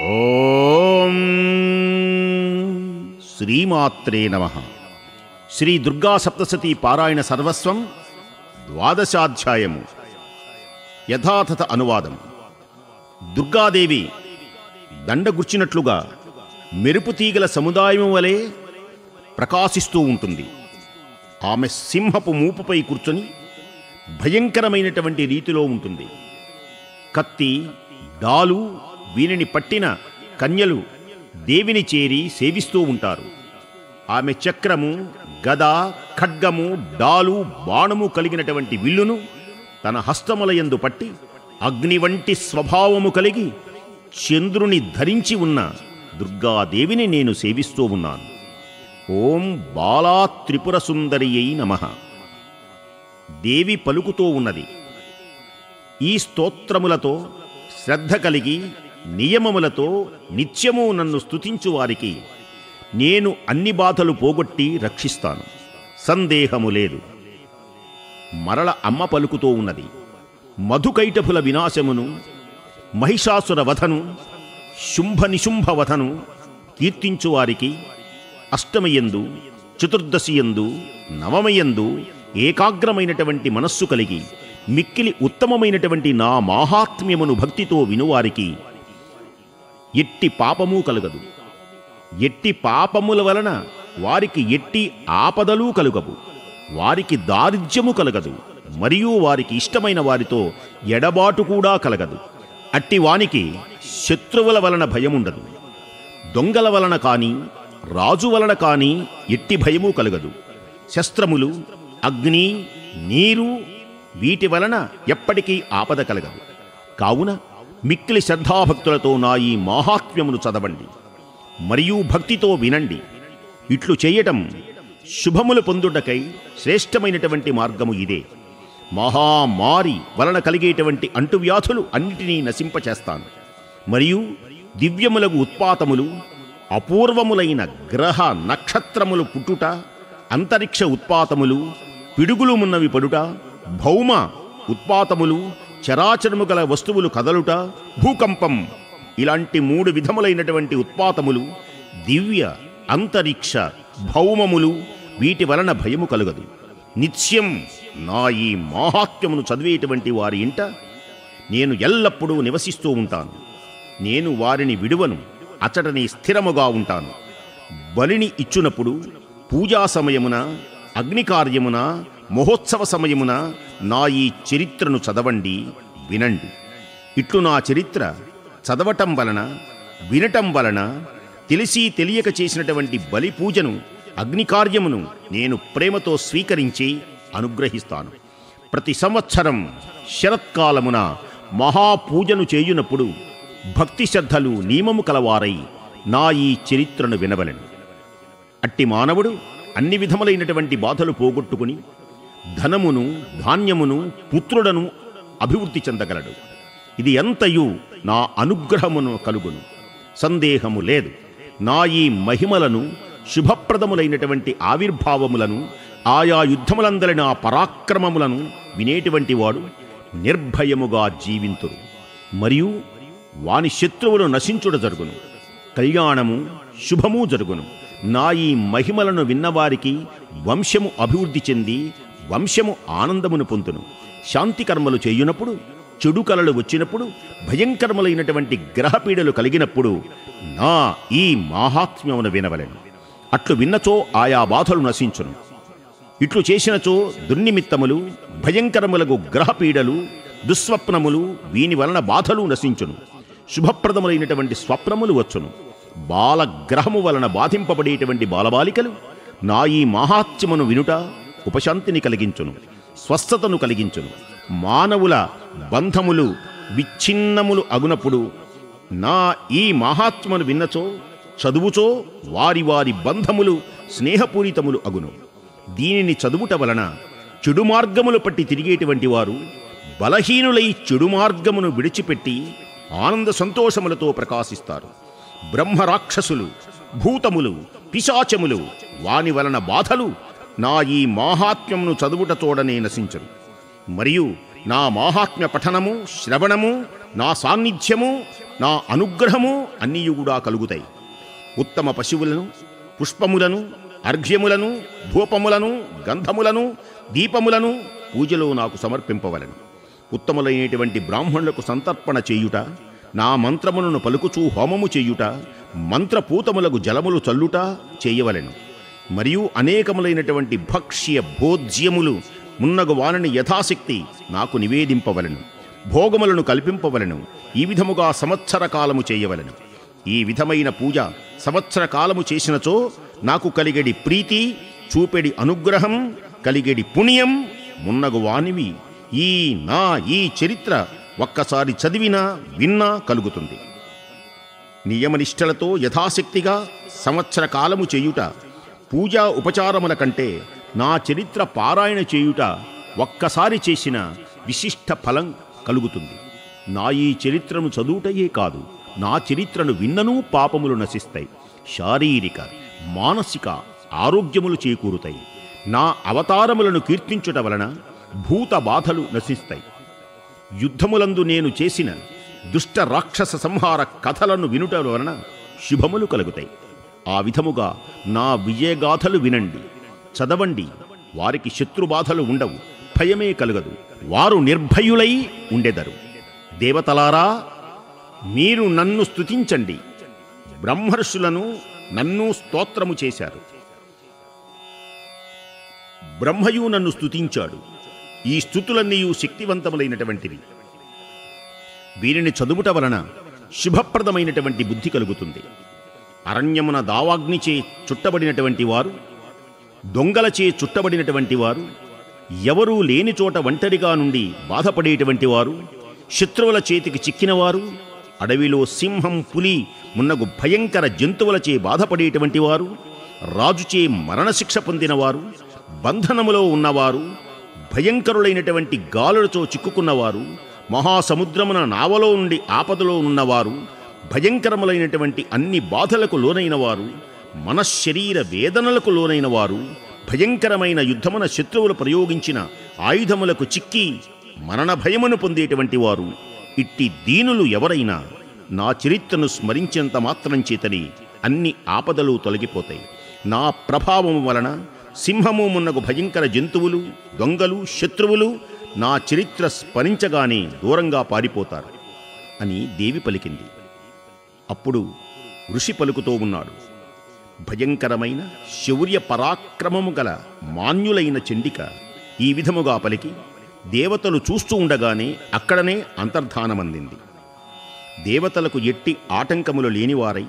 ఓం శ్రీమాత్రే నమః. శ్రీ దుర్గా సప్తశతీ పారాయణ సర్వస్వం ద్వాదశాధ్యాయము. యథాతథ అనువాదం. దుర్గాదేవి దండగుర్చినట్లుగా మెరుపు తీగల సముదాయం వలె ప్రకాశిస్తూ ఉంటుంది. ఆమె సింహపు మూపుపై కూర్చొని భయంకరమైనటువంటి రీతిలో ఉంటుంది. కత్తి, డాలు, వీనిని పట్టిన కన్యలు దేవిని చేరి సేవిస్తూ ఉంటారు. ఆమె చక్రము, గద, ఖడ్గము, డాలు, బాణము కలిగినటువంటి విల్లును తన హస్తములయందు పట్టి అగ్ని వంటి స్వభావము కలిగి చంద్రుని ధరించి ఉన్న దుర్గాదేవిని నేను సేవిస్తూ ఉన్నాను. ఓం బాలా త్రిపుర సుందరియై నమః. దేవి పలుకుతూ ఉన్నది. ఈ స్తోత్రములతో శ్రద్ధ కలిగి నియమములతో నిత్యము నన్ను స్తుతించు వారికి నేను అన్ని బాధలు పోగొట్టి రక్షిస్తాను, సందేహము లేదు. మరల అమ్మ పలుకుతూ ఉన్నది. మధుకైటభుల వినాశమును, మహిషాసుర వధను, శుంభ నిశుంభ వధను కీర్తించువారికి అష్టమయందు, చతుర్దశియందు, నవమయందు ఏకాగ్రమైనటువంటి మనస్సు కలిగి మిక్కిలి ఉత్తమమైనటువంటి నా మాహాత్మ్యమును భక్తితో వినువారికి ఎట్టి పాపము కలుగదు. ఎట్టి పాపముల వలన వారికి ఎట్టి ఆపదలు కలుగవు. వారికి దారిద్ర్యము కలగదు. మరియు వారికి ఇష్టమైన వారితో ఎడబాటు కూడా కలగదు. అట్టి వానికి శత్రువుల వలన భయముండదు. దొంగల వలన కానీ, రాజు వలన కానీ ఎట్టి భయము కలగదు. శస్త్రములు, అగ్ని, నీరు వీటి వలన ఎప్పటికీ ఆపద కలగదు. కావున మిక్కిలి శ్రద్ధాభక్తులతో నా ఈ మాహాత్మ్యమును చదవండి మరియు భక్తితో వినండి. ఇట్లు చేయటం శుభములు పొందుటకై శ్రేష్టమైనటువంటి మార్గము ఇదే. మహామారి వలన కలిగేటువంటి అంటువ్యాధులు అన్నిటినీ నశింపచేస్తాను. మరియు దివ్యములకు ఉత్పాతములు, అపూర్వములైన గ్రహ నక్షత్రములు పుట్టుట, అంతరిక్ష ఉత్పాతములు, పిడుగులు మున్నవి పడుట, భౌమ ఉత్పాతములు, చరాచరము గల వస్తువులు కదలుట, భూకంపం ఇలాంటి 3 విధములైనటువంటి ఉత్పాతములు, దివ్య, అంతరిక్ష, భౌమములు వీటి వలన భయము కలుగదు. నిత్యం నా ఈ మాహాత్మ్యమును చదివేటువంటి వారి ఇంట నేను ఎల్లప్పుడూ నివసిస్తూ ఉంటాను. నేను వారిని విడువను, అచటని స్థిరముగా ఉంటాను. బలిని ఇచ్చునప్పుడు, పూజా సమయమున, అగ్నికార్యమున, మహోత్సవ సమయమున నా ఈ చరిత్రను చదవండి, వినండి. ఇట్లు నా చరిత్ర చదవటం వలన, వినటం వలన తెలిసి తెలియక చేసినటువంటి బలి పూజను, అగ్నికార్యమును నేను ప్రేమతో స్వీకరించి అనుగ్రహిస్తాను. ప్రతి సంవత్సరం శరత్కాలమున మహాపూజను చేయునప్పుడు భక్తి శ్రద్ధలు నియమము కలవారై నా ఈ చరిత్రను వినవలెను. అట్టి మానవుడు అన్ని విధములైనటువంటి బాధలు పోగొట్టుకుని ధనమును, ధాన్యమును, పుత్రులను అభివృద్ధి చెందగలడు. ఇది ఎంతయు నా అనుగ్రహమును కలుగును, సందేహము లేదు. నా ఈ మహిమలను, శుభప్రదములైనటువంటి ఆవిర్భావములను, ఆయా యుద్ధములందరి నా పరాక్రమములను వినేటువంటి వాడు నిర్భయముగా జీవింతురు. మరియు వాని శత్రువులు నశించుట జరుగును. కళ్యాణము, శుభము జరుగును. నా ఈ మహిమలను విన్నవారికి వంశము అభివృద్ధి చెంది వంశము ఆనందమును పొందును. శాంతి కర్మలు చేయునప్పుడు, చెడు కలలు వచ్చినప్పుడు, భయంకరములైనటువంటి గ్రహపీడలు కలిగినప్పుడు నా ఈ మాహాత్మ్యమును వినవలెను. అట్లు విన్నచో ఆయా బాధలు నశించును. ఇట్లు చేసినచో దుర్నిమిత్తములు, భయంకరములకు గ్రహపీడలు, దుస్వప్నములు వీని వలన బాధలు నశించును. శుభప్రదములైనటువంటి స్వప్నములు వచ్చును. బాలగ్రహము వలన బాధింపబడేటువంటి బాలబాలికలు నా ఈ మాహాత్మ్యమును వినుట ఉపశాంతిని కలిగించును, స్వస్థతను కలిగించును. మానవుల బంధములు విచ్ఛిన్నములు అగునప్పుడు నా ఈ మహాత్మను విన్నచో, చదువుచో వారి వారి బంధములు స్నేహపూరితములు అగును. దీనిని చదువుట వలన చెడు మార్గములు పట్టి తిరిగేటువంటి వారు బలహీనులై చెడు మార్గమును విడిచిపెట్టి ఆనంద సంతోషములతో ప్రకాశిస్తారు. బ్రహ్మరాక్షసులు, భూతములు, పిశాచములు వాని వలన బాధలు నా ఈ మాహాత్మ్యమును చదువుట తోడనే నశించరు. మరియు నా మాహాత్మ్య పఠనము, శ్రవణము, నా సాన్నిధ్యము నా అనుగ్రహము అన్నీయు కూడా కలుగుతాయి. ఉత్తమ పశువులను, పుష్పములను, అర్ఘ్యములను, ధూపములను, గంధములను, దీపములను పూజలో నాకు సమర్పింపవలను. ఉత్తములైనటువంటి బ్రాహ్మణులకు సంతర్పణ చేయుట, నా మంత్రములను పలుకుచూ హోమము చేయుట, మంత్రపూతములకు జలములు చల్లుట చేయవలెను. మరియు అనేకములైనటువంటి భక్ష్య భోజ్యములు మున్నగు వానిని యథాశక్తి నాకు నివేదింపవలెను. భోగములను కల్పింపవలెను. ఈ విధముగా సంవత్సర కాలము చేయవలెను. ఈ విధమైన పూజ సంవత్సర కాలము చేసినచో నాకు కలిగేడి ప్రీతి, చూపెడి అనుగ్రహం, కలిగేడి పుణ్యం మున్నగు వానివి ఈ చరిత్ర ఒక్కసారి చదివినా విన్నా కలుగుతుంది. నియమనిష్టలతో యథాశక్తిగా సంవత్సర కాలము చేయుట, పూజా ఉపచారముల కంటే నా చరిత్ర పారాయణ చేయుట ఒక్కసారి చేసిన విశిష్ట ఫలం కలుగుతుంది. నా ఈ చరిత్రను చదువుటయే కాదు, నా చరిత్రను విన్ననూ పాపములు నశిస్తాయి. శారీరక మానసిక ఆరోగ్యములు చేకూరుతాయి. నా అవతారములను కీర్తించుట వలన భూత బాధలు నశిస్తాయి. యుద్ధములందు నేను చేసిన దుష్ట రాక్షస సంహార కథలను వినుట వలన శుభములు కలుగుతాయి. ఆ విధముగా నా విజయగాథలు వినండి, చదవండి. వారికి శత్రుబాధలు ఉండవు, భయమే కలగదు. వారు నిర్భయులై ఉండెదరు. దేవతలారా, మీరు నన్ను స్తుతించండి. బ్రహ్మర్షులను నన్ను స్తోత్రము చేశారు. బ్రహ్మయు నన్ను స్తుతించాడు. ఈ స్తుతులన్నీ శక్తివంతములైనటువంటివి. వీరిని చదువుట వలన శుభప్రదమైనటువంటి బుద్ధి కలుగుతుంది. అరణ్యమున దావాగ్నిచే చుట్టబడినటువంటి వారు, దొంగలచే చుట్టబడినటువంటి వారు, ఎవరూ లేని చోట ఒంటరిగా నుండి బాధపడేటువంటి వారు, శత్రువుల చేతికి చిక్కినవారు, అడవిలో సింహం, పులి మున్నగు భయంకర జంతువులచే బాధపడేటువంటి వారు, రాజుచే మరణశిక్ష పొందినవారు, బంధనములో ఉన్నవారు, భయంకరులైనటువంటి గాలులతో చిక్కుకున్నవారు, మహాసముద్రమున నావలో నుండి ఆపదలో ఉన్నవారు, భయంకరములైనటువంటి అన్ని బాధలకు లోనైనవారు, మనశ్శరీర వేదనలకు లోనైనవారు, భయంకరమైన యుద్ధమున శత్రువులు ప్రయోగించిన ఆయుధములకు చిక్కి మరణ భయమును పొందేటువంటి వారు, ఇట్టి దీనులు ఎవరైనా నా చరిత్రను స్మరించినంత మాత్రం చేతని అన్ని ఆపదలు తొలగిపోతాయి. నా ప్రభావము వలన సింహము మున్నగు భయంకర జంతువులు, దొంగలు, శత్రువులు నా చరిత్ర స్మరించగానే దూరంగా పారిపోతారు అని దేవి పలికింది. అప్పుడు ఋషి పలుకుతూ ఉన్నాడు. భయంకరమైన శౌర్య పరాక్రమము గల మాన్యులైన చండిక ఈ విధముగా పలికి దేవతలు చూస్తూ ఉండగానే అక్కడనే అంతర్ధానమందింది. దేవతలకు ఎట్టి ఆటంకములు లేనివారై,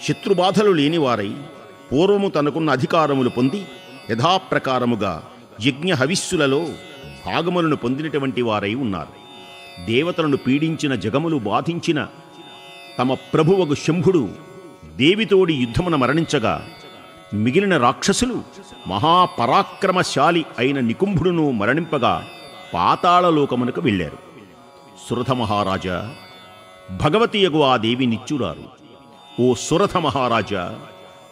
శత్రుబాధలు లేనివారై, పూర్వము తనకున్న అధికారములు పొంది యథాప్రకారముగా యజ్ఞ హవిస్సులలో భాగములను పొందినటువంటి వారై ఉన్నారు. దేవతలను పీడించిన, జగములు బాధించిన తమ ప్రభువగు శంభుడు దేవితోడి యుద్ధమున మరణించగా మిగిలిన రాక్షసులు మహాపరాక్రమశాలి అయిన నికుంభుడును మరణింపగా పాతాళలోకమునకు వెళ్ళారు. సురథ మహారాజా, భగవతియగు ఆ దేవి నిచ్చురారు. ఓ సురథ మహారాజా,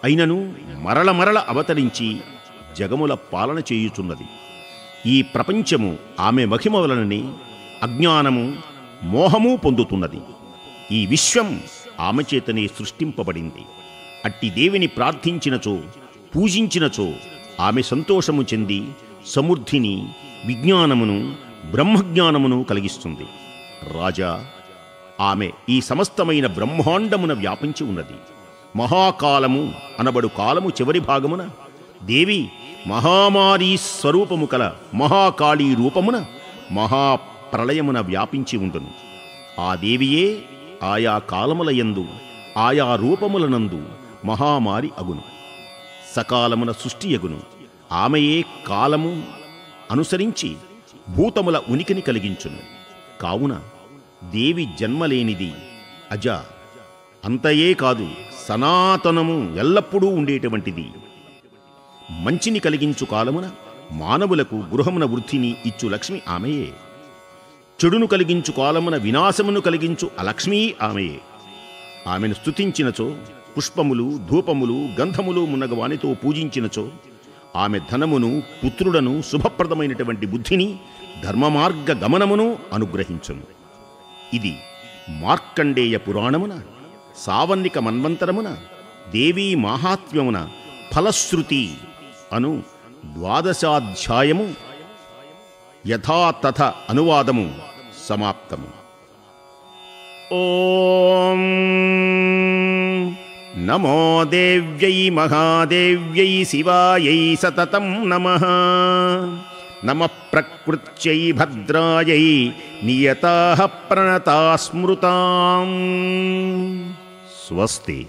అయినను మరల అవతరించి జగముల పాలన చేయుచున్నది. ఈ ప్రపంచము ఆమె మహిమ వలననే అజ్ఞానము, మోహము పొందుతున్నది. ఈ విశ్వం ఆమె చేతనే సృష్టింపబడింది. అట్టి దేవిని ప్రార్థించినచో, పూజించినచో ఆమె సంతోషము చెంది సమృద్ధిని, విజ్ఞానమును, బ్రహ్మజ్ఞానమును కలిగిస్తుంది. రాజా, ఆమె ఈ సమస్తమైన బ్రహ్మాండమున వ్యాపించి ఉన్నది. మహాకాలము అనబడు కాలము చివరి భాగమున దేవి మహామారీ స్వరూపము కల మహాకాళీ రూపమున మహాప్రళయమున వ్యాపించి ఉండును. ఆ దేవియే ఆయా కాలములయందు, ఆయా రూపములనందు మహామారి అగును. సకాలమున సృష్టి అగును. ఆమెయే కాలము అనుసరించి భూతముల ఉనికిని కలిగించును. కావున దేవి జన్మలేనిది, అజ, అంతయే కాదు సనాతనము ఎల్లప్పుడూ ఉండేటువంటిది. మంచిని కలిగించు కాలమున మానవులకు గృహమున వృద్ధిని ఇచ్చు లక్ష్మి ఆమెయే. చెడును కలిగించు కాలమున వినాశమును కలిగించు అలక్ష్మీ ఆమెయే. ఆమెను స్తుతించినచో, పుష్పములు, ధూపములు, గంధములు మున్నగ వానితో పూజించినచో ఆమె ధనమును, పుత్రులను, శుభప్రదమైనటువంటి బుద్ధిని, ధర్మమార్గ గమనమును అనుగ్రహించును. ఇది మార్కండేయ పురాణమున సావన్నిక మన్వంతరమున దేవీ మాహాత్మ్యమున ఫలశ్రుతి అను ద్వాదశాధ్యాయము యథాతథ అనువాదము సమాప్తము. ఓం నమో దేవ్యై మహాదేవ్యై శివాయై సతతం నమః. నమః ప్రకృత్యై భద్రాయై నియతాః ప్రణతా స్మృతాం. స్వస్తి.